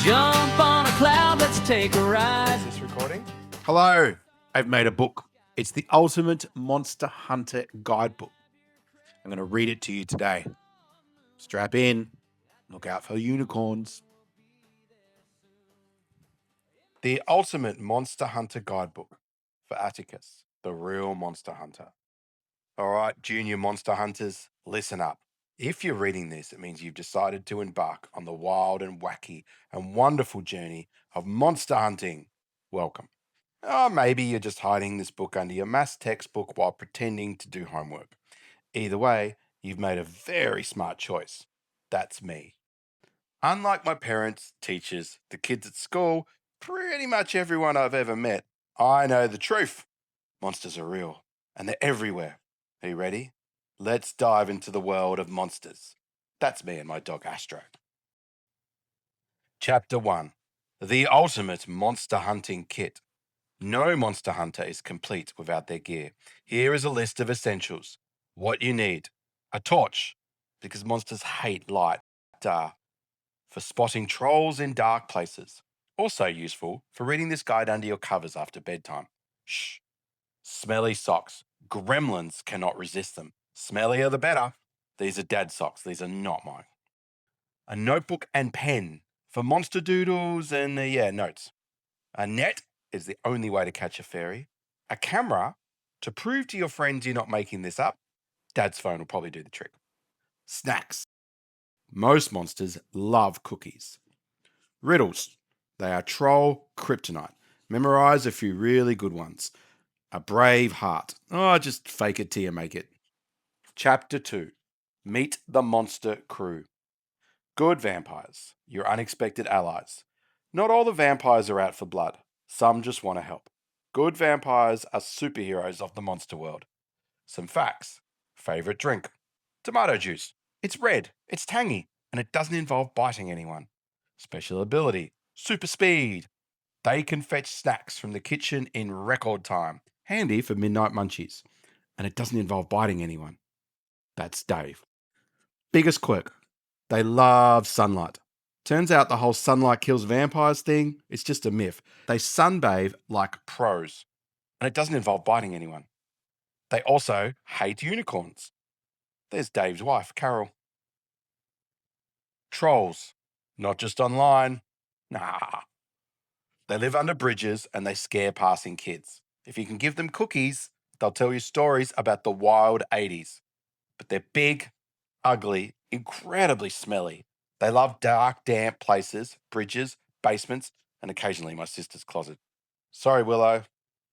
Jump on a cloud, let's take a ride. Is this recording? Hello, I've made a book. It's the ultimate Monster Hunter Guidebook. I'm going to read it to you today. Strap in, look out for unicorns. The ultimate Monster Hunter Guidebook for Atticus, the real monster hunter. All right, junior monster hunters, listen up. If you're reading this, it means you've decided to embark on the wild and wacky and wonderful journey of monster hunting. Welcome. Or maybe you're just hiding this book under your maths textbook while pretending to do homework. Either way, you've made a very smart choice. That's me. Unlike my parents, teachers, the kids at school, pretty much everyone I've ever met, I know the truth. Monsters are real, and they're everywhere. Are you ready? Let's dive into the world of monsters. That's me and my dog Astro. Chapter 1. The Ultimate Monster Hunting Kit. No monster hunter is complete without their gear. Here is a list of essentials. What you need. A torch, because monsters hate light. For spotting trolls in dark places. Also useful for reading this guide under your covers after bedtime. Shh. Smelly socks. Gremlins cannot resist them. Smellier the better. These are Dad's socks. These are not mine. A notebook and pen for monster doodles and notes. A net is the only way to catch a fairy. A camera to prove to your friends you're not making this up. Dad's phone will probably do the trick. Snacks. Most monsters love cookies. Riddles. They are troll kryptonite. Memorize a few really good ones. A brave heart. Oh, just fake it till you make it. Chapter 2. Meet the monster crew. Good vampires. Your unexpected allies. Not all the vampires are out for blood. Some just want to help. Good vampires are superheroes of the monster world. Some facts. Favorite drink. Tomato juice. It's red, it's tangy, and it doesn't involve biting anyone. Special ability. Super speed. They can fetch snacks from the kitchen in record time. Handy for midnight munchies. And it doesn't involve biting anyone. That's Dave. Biggest quirk. They love sunlight. Turns out the whole sunlight kills vampires thing is just a myth. They sunbathe like pros. And it doesn't involve biting anyone. They also hate unicorns. There's Dave's wife, Carol. Trolls. Not just online. Nah. They live under bridges and they scare passing kids. If you can give them cookies, they'll tell you stories about the wild 80s. But they're big, ugly, incredibly smelly. They love dark, damp places, bridges, basements, and occasionally my sister's closet. Sorry, Willow.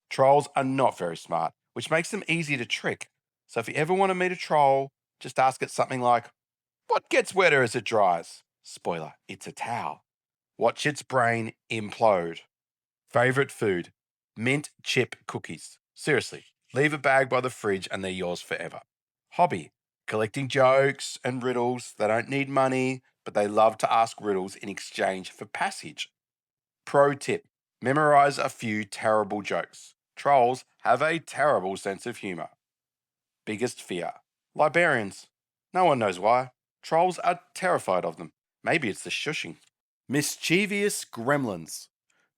Trolls are not very smart, which makes them easy to trick. So if you ever want to meet a troll, just ask it something like, what gets wetter as it dries? Spoiler, it's a towel. Watch its brain implode. Favorite food? Mint chip cookies. Seriously, leave a bag by the fridge and they're yours forever. Hobby? Collecting jokes and riddles. They don't need money, but they love to ask riddles in exchange for passage. Pro tip: memorize a few terrible jokes. Trolls have a terrible sense of humor. Biggest fear? Librarians. No one knows why. Trolls are terrified of them. Maybe it's the shushing. Mischievous gremlins.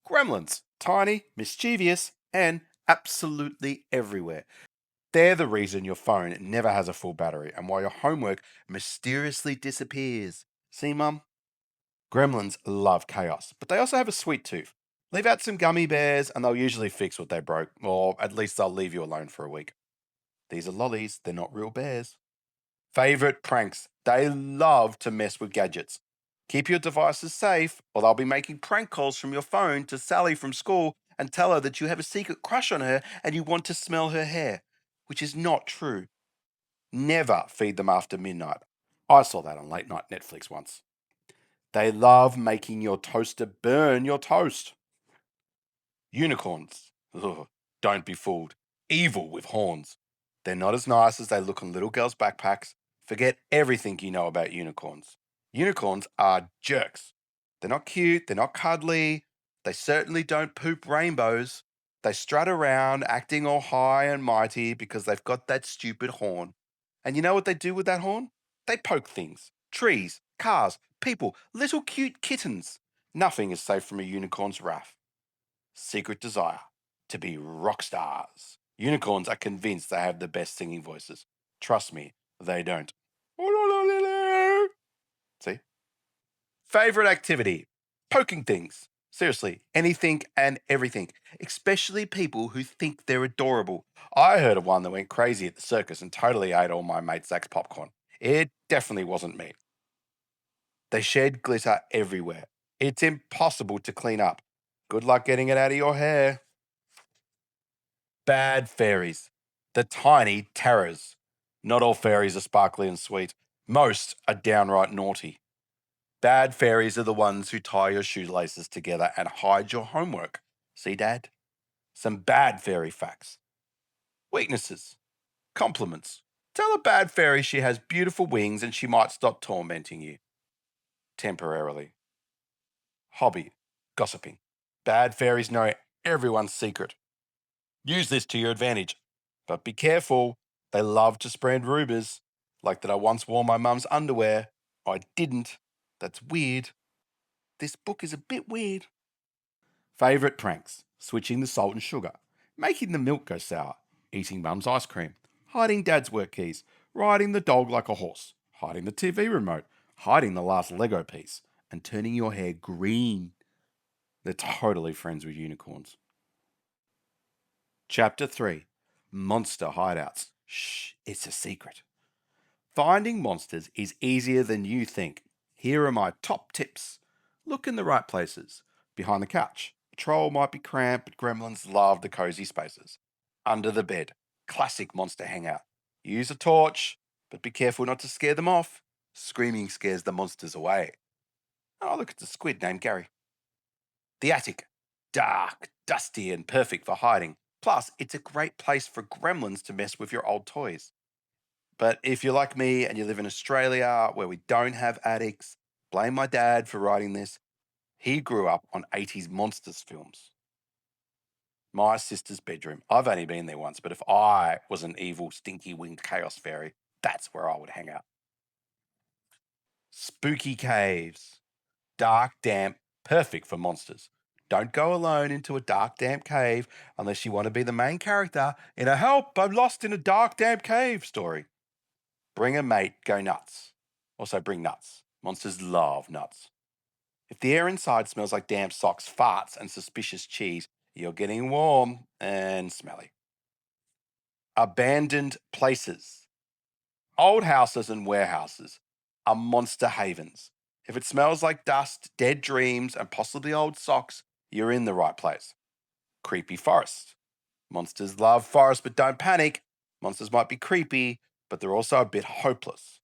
Gremlins. Tiny, mischievous, and absolutely everywhere. They're the reason your phone never has a full battery and why your homework mysteriously disappears. See, Mum? Gremlins love chaos, but they also have a sweet tooth. Leave out some gummy bears and they'll usually fix what they broke, or at least they'll leave you alone for a week. These are lollies, they're not real bears. Favorite pranks. They love to mess with gadgets. Keep your devices safe, or they'll be making prank calls from your phone to Sally from school and tell her that you have a secret crush on her and you want to smell her hair, which is not true. Never feed them after midnight. I saw that on late night Netflix once. They love making your toaster burn your toast. Unicorns. Ugh, don't be fooled. Evil with horns. They're not as nice as they look on little girls' backpacks. Forget everything you know about unicorns. Unicorns are jerks. They're not cute, they're not cuddly. They certainly don't poop rainbows. They strut around acting all high and mighty because they've got that stupid horn. And you know what they do with that horn? They poke things. Trees, cars, people, little cute kittens. Nothing is safe from a unicorn's wrath. Secret desire to be rock stars. Unicorns are convinced they have the best singing voices. Trust me, they don't. See? Favorite activity? Poking things. Seriously, anything and everything, especially people who think they're adorable. I heard of one that went crazy at the circus and totally ate all my mate Zach's popcorn. It definitely wasn't me. They shed glitter everywhere. It's impossible to clean up. Good luck getting it out of your hair. Bad fairies. The tiny terrors. Not all fairies are sparkly and sweet. Most are downright naughty. Bad fairies are the ones who tie your shoelaces together and hide your homework. See, Dad? Some bad fairy facts. Weaknesses. Compliments. Tell a bad fairy she has beautiful wings and she might stop tormenting you. Temporarily. Hobby. Gossiping. Bad fairies know everyone's secret. Use this to your advantage. But be careful. They love to spread rumours. Like that I once wore my mum's underwear. I didn't. That's weird. This book is a bit weird. Favourite pranks. Switching the salt and sugar. Making the milk go sour. Eating mum's ice cream. Hiding dad's work keys. Riding the dog like a horse. Hiding the TV remote. Hiding the last Lego piece. And turning your hair green. They're totally friends with unicorns. Chapter 3. Monster Hideouts. Shh, it's a secret. Finding monsters is easier than you think. Here are my top tips. Look in the right places. Behind the couch. A troll might be cramped, but gremlins love the cozy spaces. Under the bed. Classic monster hangout. Use a torch, but be careful not to scare them off. Screaming scares the monsters away. Oh, look, it's a squid named Gary. The attic. Dark, dusty, and perfect for hiding. Plus, it's a great place for gremlins to mess with your old toys. But if you're like me and you live in Australia where we don't have attics, blame my dad for writing this. He grew up on 80s monsters films. My sister's bedroom. I've only been there once, but if I was an evil, stinky winged chaos fairy, that's where I would hang out. Spooky caves. Dark, damp, perfect for monsters. Don't go alone into a dark, damp cave unless you want to be the main character in a "Help, I'm lost in a dark, damp cave" story. Bring a mate, go nuts. Also bring nuts. Monsters love nuts. If the air inside smells like damp socks, farts, and suspicious cheese, you're getting warm and smelly. Abandoned places. Old houses and warehouses are monster havens. If it smells like dust, dead dreams, and possibly old socks, you're in the right place. Creepy forest. Monsters love forest, but don't panic. Monsters might be creepy, but they're also a bit hopeless.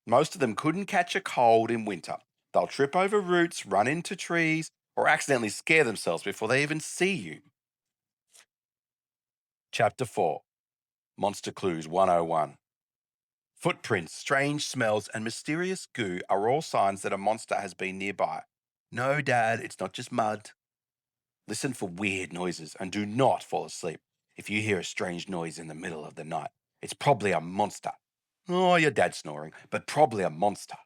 Most of them couldn't catch a cold in winter. They'll trip over roots, run into trees, or accidentally scare themselves before they even see you. Chapter 4. Monster Clues 101. Footprints, strange smells, and mysterious goo are all signs that a monster has been nearby. No, Dad, it's not just mud. Listen for weird noises and do not fall asleep. If you hear a strange noise in the middle of the night, it's probably a monster. Oh, your dad's snoring, but probably a monster.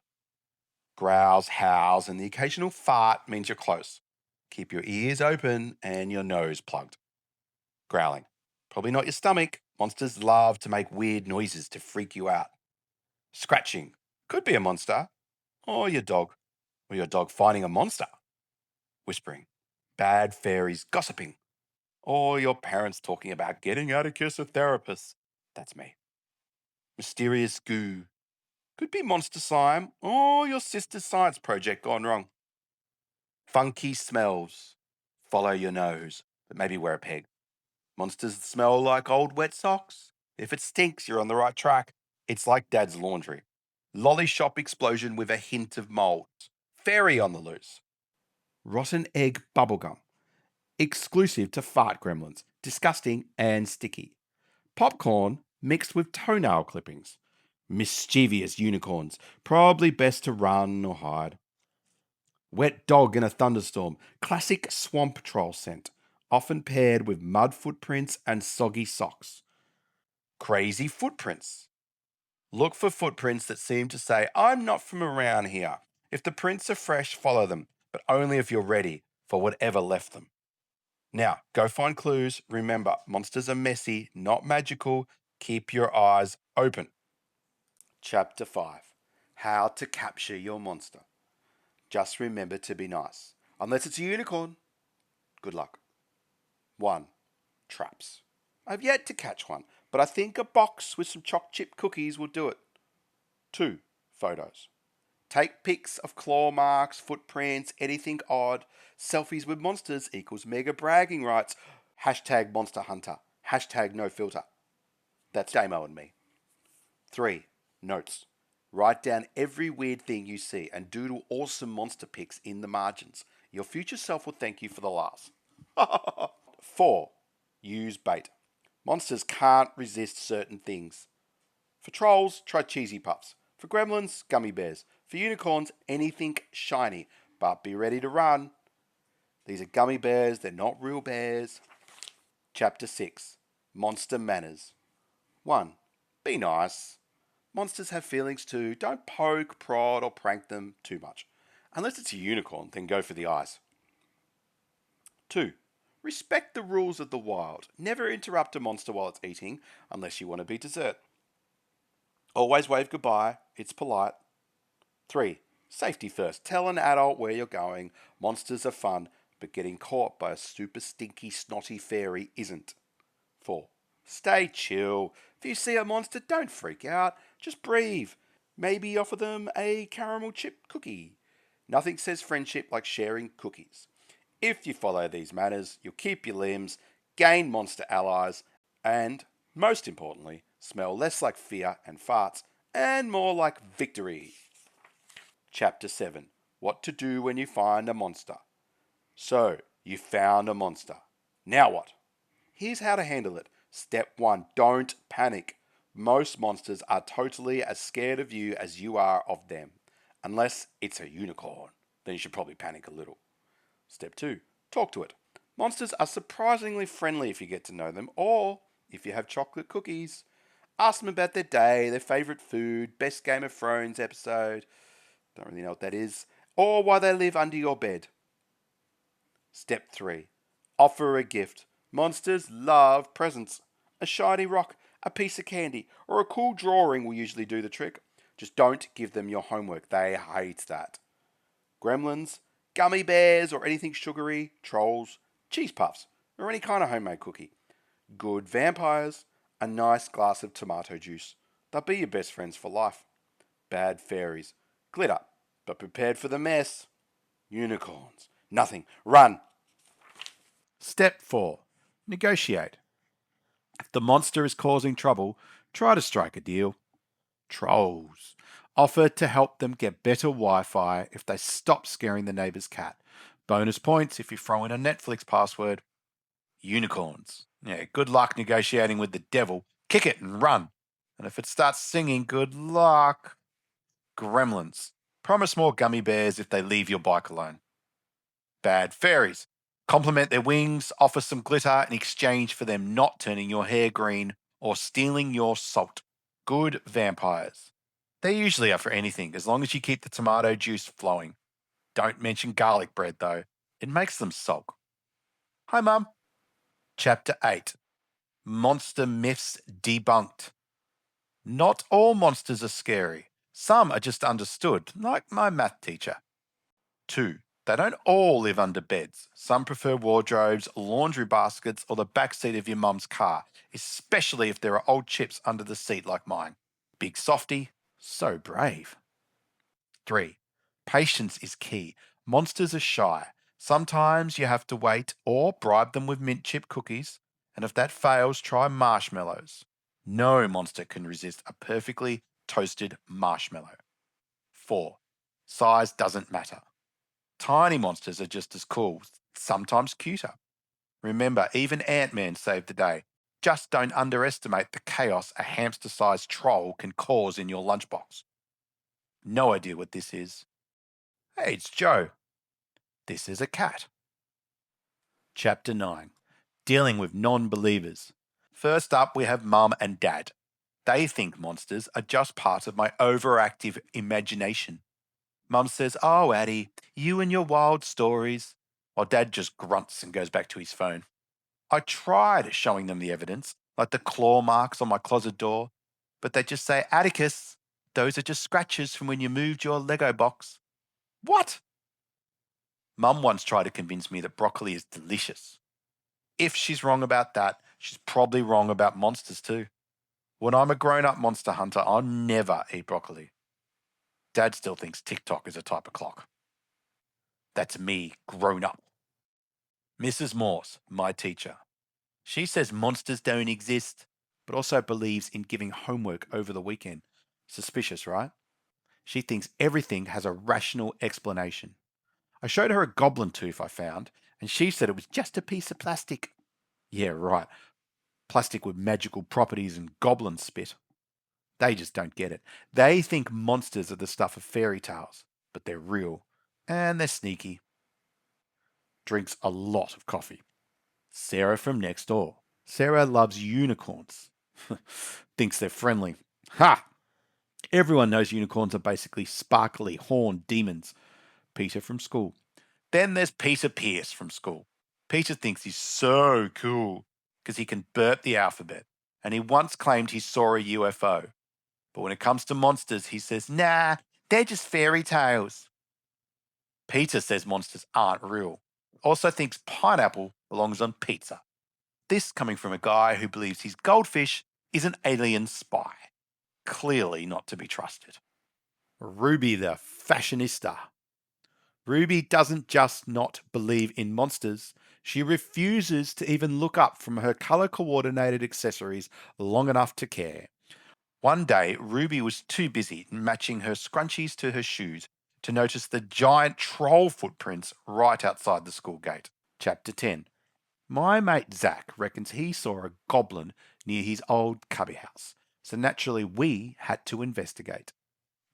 Growls, howls, and the occasional fart means you're close. Keep your ears open and your nose plugged. Growling. Probably not your stomach. Monsters love to make weird noises to freak you out. Scratching. Could be a monster. Or your dog. Or your dog finding a monster. Whispering. Bad fairies gossiping. Or your parents talking about getting Atticus a therapist. That's me. Mysterious goo. Could be monster slime or your sister's science project gone wrong. Funky smells. Follow your nose, but maybe wear a peg. Monsters smell like old wet socks. If it stinks, you're on the right track. It's like Dad's laundry. Lolly shop explosion with a hint of mold. Fairy on the loose. Rotten egg bubblegum. Exclusive to fart gremlins. Disgusting and sticky. Popcorn mixed with toenail clippings. Mischievous unicorns. Probably best to run or hide. Wet dog in a thunderstorm. Classic swamp troll scent. Often paired with mud footprints and soggy socks. Crazy footprints. Look for footprints that seem to say, "I'm not from around here." If the prints are fresh, follow them, but only if you're ready for whatever left them. Now, go find clues. Remember, monsters are messy, not magical. Keep your eyes open. Chapter 5. How to capture your monster. Just remember to be nice. Unless it's a unicorn. Good luck. 1. Traps. I've yet to catch one, but I think a box with some choc chip cookies will do it. 2. Photos. Take pics of claw marks, footprints, anything odd. Selfies with monsters equals mega bragging rights. Hashtag Monster Hunter. Hashtag no filter. That's Damo and me. 3. Notes. Write down every weird thing you see and doodle awesome monster pics in the margins. Your future self will thank you for the laughs. 4. Use bait. Monsters can't resist certain things. For trolls, try cheesy puffs. For gremlins, gummy bears. For unicorns, anything shiny. But be ready to run. These are gummy bears, they're not real bears. Chapter 6. Monster Manners. 1. Be nice. Monsters have feelings too. Don't poke, prod, or prank them too much. Unless it's a unicorn, then go for the eyes. 2. Respect the rules of the wild. Never interrupt a monster while it's eating, unless you want to be dessert. Always wave goodbye. It's polite. 3. Safety first. Tell an adult where you're going. Monsters are fun, but getting caught by a super stinky, snotty fairy isn't. 4. Stay chill. If you see a monster, don't freak out. Just breathe. Maybe offer them a caramel chip cookie. Nothing says friendship like sharing cookies. If you follow these manners, you'll keep your limbs, gain monster allies, and, most importantly, smell less like fear and farts, and more like victory. Chapter 7. What to do when you find a monster. So, you found a monster. Now what? Here's how to handle it. Step 1. Don't panic. Most monsters are totally as scared of you as you are of them. Unless it's a unicorn. Then you should probably panic a little. Step 2. Talk to it. Monsters are surprisingly friendly if you get to know them, or if you have chocolate cookies. Ask them about their day, their favourite food, best Game of Thrones episode. Don't really know what that is. Or why they live under your bed. Step 3. Offer a gift. Monsters love presents. A shiny rock, a piece of candy, or a cool drawing will usually do the trick. Just don't give them your homework. They hate that. Gremlins, gummy bears or anything sugary, trolls, cheese puffs, or any kind of homemade cookie. Good vampires, a nice glass of tomato juice. They'll be your best friends for life. Bad fairies, glitter, but prepared for the mess. Unicorns, nothing, run. Step 4. Negotiate. If the monster is causing trouble, try to strike a deal. Trolls. Offer to help them get better Wi-Fi if they stop scaring the neighbor's cat. Bonus points if you throw in a Netflix password. Unicorns. Yeah, good luck negotiating with the devil. Kick it and run. And if it starts singing, good luck. Gremlins. Promise more gummy bears if they leave your bike alone. Bad fairies. Compliment their wings, offer some glitter in exchange for them not turning your hair green or stealing your salt. Good vampires. They usually are for anything as long as you keep the tomato juice flowing. Don't mention garlic bread though. It makes them sulk. Hi, Mum. Chapter 8. Monster Myths Debunked. Not all monsters are scary. Some are just understood, like my math teacher. 2. They don't all live under beds. Some prefer wardrobes, laundry baskets, or the backseat of your mum's car, especially if there are old chips under the seat like mine. Big softy, so brave. 3. Patience is key. Monsters are shy. Sometimes you have to wait or bribe them with mint chip cookies, and if that fails, try marshmallows. No monster can resist a perfectly toasted marshmallow. 4. Size doesn't matter. Tiny monsters are just as cool, sometimes cuter. Remember, even Ant-Man saved the day. Just don't underestimate the chaos a hamster-sized troll can cause in your lunchbox. No idea what this is. Hey, it's Joe. This is a cat. Chapter 9. Dealing with non-believers. First up, we have Mum and Dad. They think monsters are just part of my overactive imagination. Mum says, "Oh, Addie, you and your wild stories," while Dad just grunts and goes back to his phone. I tried showing them the evidence, like the claw marks on my closet door, but they just say, "Atticus, those are just scratches from when you moved your Lego box." What? Mum once tried to convince me that broccoli is delicious. If she's wrong about that, she's probably wrong about monsters too. When I'm a grown-up monster hunter, I'll never eat broccoli. Dad still thinks TikTok is a type of clock. That's me, grown up. Mrs. Morse, my teacher. She says monsters don't exist, but also believes in giving homework over the weekend. Suspicious, right? She thinks everything has a rational explanation. I showed her a goblin tooth I found, and she said it was just a piece of plastic. Yeah, right. Plastic with magical properties and goblin spit. They just don't get it. They think monsters are the stuff of fairy tales, but they're real, and they're sneaky. Drinks a lot of coffee. Sarah from next door. Sarah loves unicorns. Thinks they're friendly. Ha! Everyone knows unicorns are basically sparkly, horned demons. Peter from school. Then there's Peter Pierce from school. Peter thinks he's so cool because he can burp the alphabet, and he once claimed he saw a UFO. But when it comes to monsters, he says, "Nah, they're just fairy tales." Peter says monsters aren't real. Also thinks pineapple belongs on pizza. This coming from a guy who believes his goldfish is an alien spy. Clearly not to be trusted. Ruby the fashionista. Ruby doesn't just not believe in monsters, she refuses to even look up from her color-coordinated accessories long enough to care. One day, Ruby was too busy matching her scrunchies to her shoes to notice the giant troll footprints right outside the school gate. Chapter 10. My mate Zach reckons he saw a goblin near his old cubby house, so naturally we had to investigate.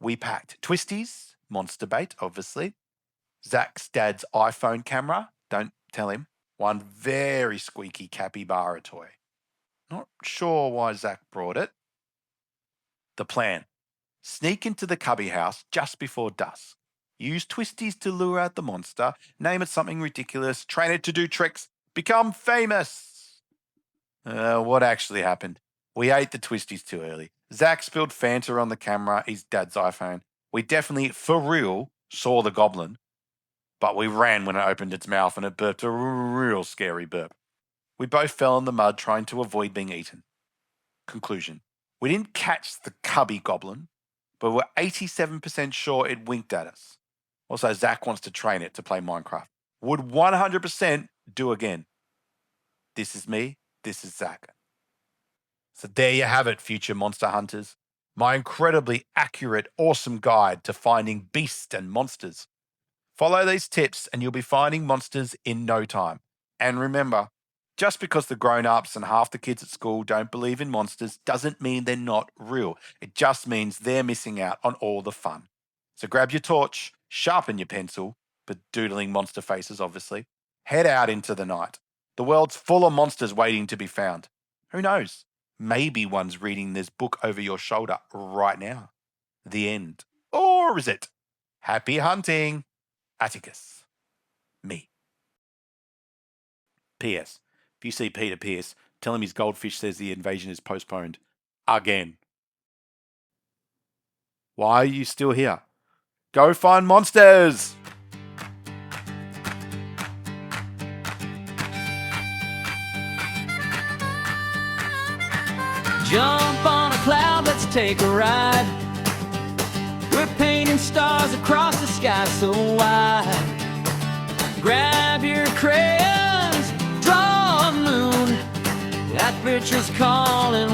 We packed twisties, monster bait, obviously, Zach's dad's iPhone camera, don't tell him, one very squeaky capybara toy. Not sure why Zach brought it. The plan. Sneak into the cubby house just before dusk. Use twisties to lure out the monster, name it something ridiculous, train it to do tricks, become famous. What actually happened? We ate the twisties too early. Zach spilled Fanta on the camera, his dad's iPhone. We definitely, for real, saw the goblin, but we ran when it opened its mouth and it burped a real scary burp. We both fell in the mud trying to avoid being eaten. Conclusion. We didn't catch the cubby goblin, but we're 87% sure it winked at us. Also, Zach wants to train it to play Minecraft. Would 100% do again. This is me. This is Zach. So there you have it, future monster hunters. My incredibly accurate, awesome guide to finding beasts and monsters. Follow these tips and you'll be finding monsters in no time. And remember, just because the grown-ups and half the kids at school don't believe in monsters doesn't mean they're not real. It just means they're missing out on all the fun. So grab your torch, sharpen your pencil, but doodling monster faces obviously. Head out into the night. The world's full of monsters waiting to be found. Who knows? Maybe one's reading this book over your shoulder right now. The end. Or is it? Happy hunting! Atticus. Me. P.S. If you see Peter Pierce, tell him his goldfish says the invasion is postponed. Again. Why are you still here? Go find monsters! Jump on a cloud, let's take a ride. We're painting stars across the sky so wide. Grab your crayons, draw a moon. That picture's calling.